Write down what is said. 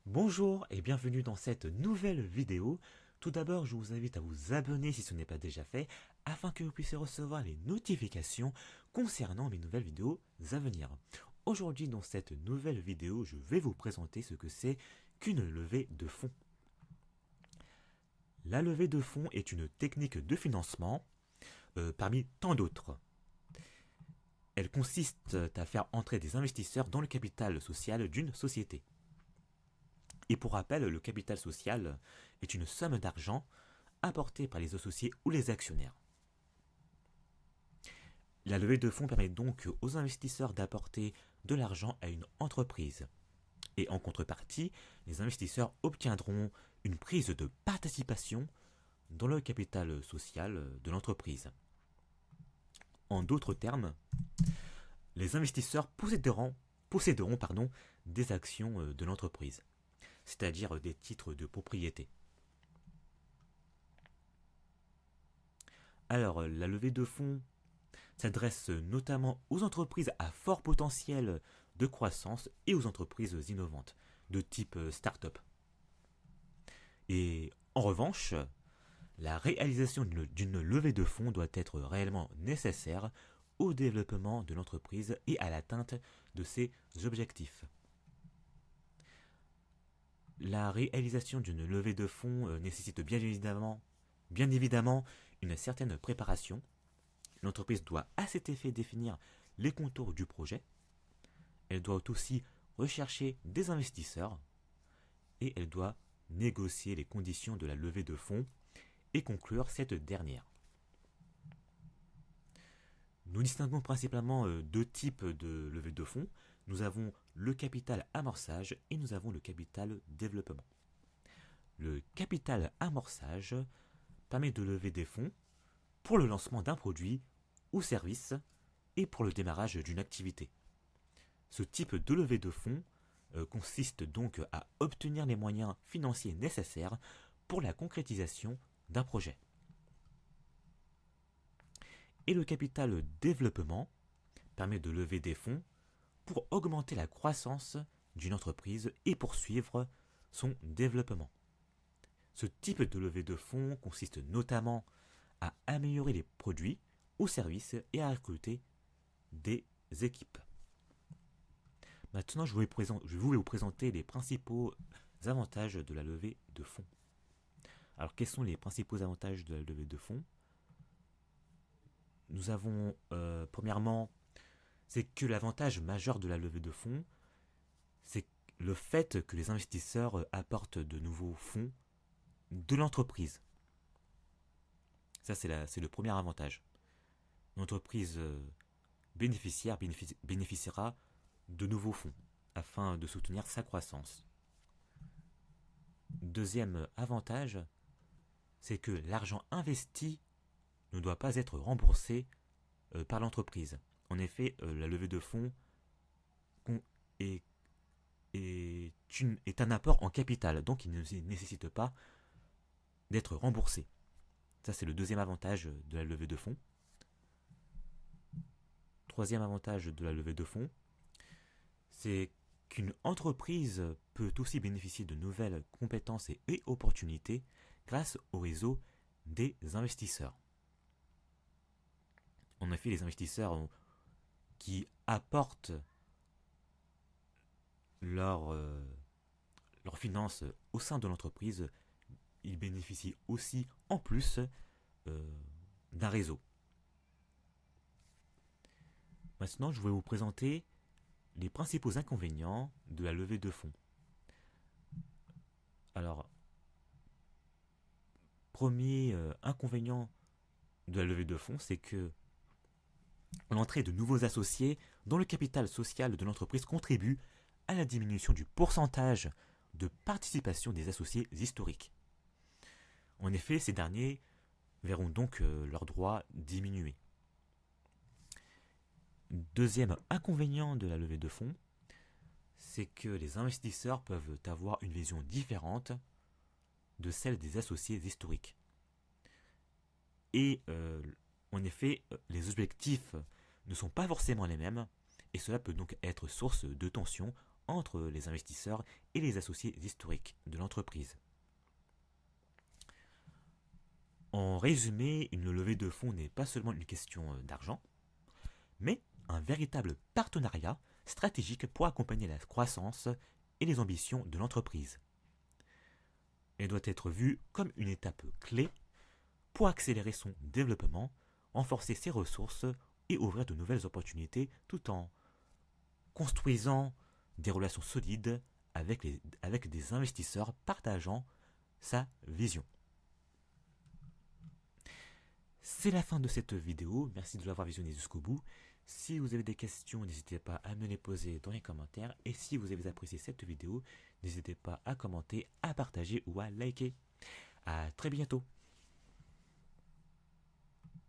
Bonjour et bienvenue dans cette nouvelle vidéo. Tout d'abord, je vous invite à vous abonner si ce n'est pas déjà fait, afin que vous puissiez recevoir les notifications concernant mes nouvelles vidéos à venir. Aujourd'hui, dans cette nouvelle vidéo, je vais vous présenter ce que c'est qu'une levée de fonds. La levée de fonds est une technique de financement parmi tant d'autres. Elle consiste à faire entrer des investisseurs dans le capital social d'une société. Et pour rappel, le capital social est une somme d'argent apportée par les associés ou les actionnaires. La levée de fonds permet donc aux investisseurs d'apporter de l'argent à une entreprise. Et en contrepartie, les investisseurs obtiendront une prise de participation dans le capital social de l'entreprise. En d'autres termes, les investisseurs posséderont des actions de l'entreprise, c'est-à-dire des titres de propriété. Alors, la levée de fonds s'adresse notamment aux entreprises à fort potentiel de croissance et aux entreprises innovantes, de type start-up. Et en revanche, la réalisation d'une levée de fonds doit être réellement nécessaire au développement de l'entreprise et à l'atteinte de ses objectifs. La réalisation d'une levée de fonds nécessite bien évidemment une certaine préparation. L'entreprise doit à cet effet définir les contours du projet. Elle doit aussi rechercher des investisseurs et elle doit négocier les conditions de la levée de fonds et conclure cette dernière. Nous distinguons principalement deux types de levée de fonds. Nous avons le capital amorçage et nous avons le capital développement. Le capital amorçage permet de lever des fonds pour le lancement d'un produit ou service et pour le démarrage d'une activité. Ce type de levée de fonds consiste donc à obtenir les moyens financiers nécessaires pour la concrétisation d'un projet. Et le capital développement permet de lever des fonds pour augmenter la croissance d'une entreprise et poursuivre son développement. Ce type de levée de fonds consiste notamment à améliorer les produits ou services et à recruter des équipes. Maintenant, je vais vous présenter les principaux avantages de la levée de fonds. Alors, quels sont les principaux avantages de la levée de fonds? Nous avons, premièrement, c'est que l'avantage majeur de la levée de fonds, c'est le fait que les investisseurs apportent de nouveaux fonds de l'entreprise. Ça, c'est le premier avantage. L'entreprise bénéficiaire bénéficiera de nouveaux fonds afin de soutenir sa croissance. Deuxième avantage, c'est que l'argent investi ne doit pas être remboursé par l'entreprise. En effet, la levée de fonds est, est un apport en capital, donc il ne nécessite pas d'être remboursé. Ça, c'est le deuxième avantage de la levée de fonds. Troisième avantage de la levée de fonds, c'est qu'une entreprise peut aussi bénéficier de nouvelles compétences et opportunités grâce au réseau des investisseurs. En effet, les investisseurs qui apportent leurs finances au sein de l'entreprise, ils bénéficient aussi en plus d'un réseau. Maintenant, je vais vous présenter les principaux inconvénients de la levée de fonds. Alors, premier inconvénient de la levée de fonds, c'est que l'entrée de nouveaux associés dans le capital social de l'entreprise contribue à la diminution du pourcentage de participation des associés historiques. En effet, ces derniers verront donc leurs droits diminuer. Deuxième inconvénient de la levée de fonds, c'est que les investisseurs peuvent avoir une vision différente de celle des associés historiques. Et en effet, les objectifs ne sont pas forcément les mêmes, et cela peut donc être source de tension entre les investisseurs et les associés historiques de l'entreprise. En résumé, une levée de fonds n'est pas seulement une question d'argent, mais un véritable partenariat stratégique pour accompagner la croissance et les ambitions de l'entreprise. Elle doit être vue comme une étape clé pour accélérer son développement, renforcer ses ressources et ouvrir de nouvelles opportunités tout en construisant des relations solides avec des investisseurs partageant sa vision. C'est la fin de cette vidéo, merci de l'avoir visionnée jusqu'au bout. Si vous avez des questions, n'hésitez pas à me les poser dans les commentaires. Et si vous avez apprécié cette vidéo, n'hésitez pas à commenter, à partager ou à liker. A très bientôt.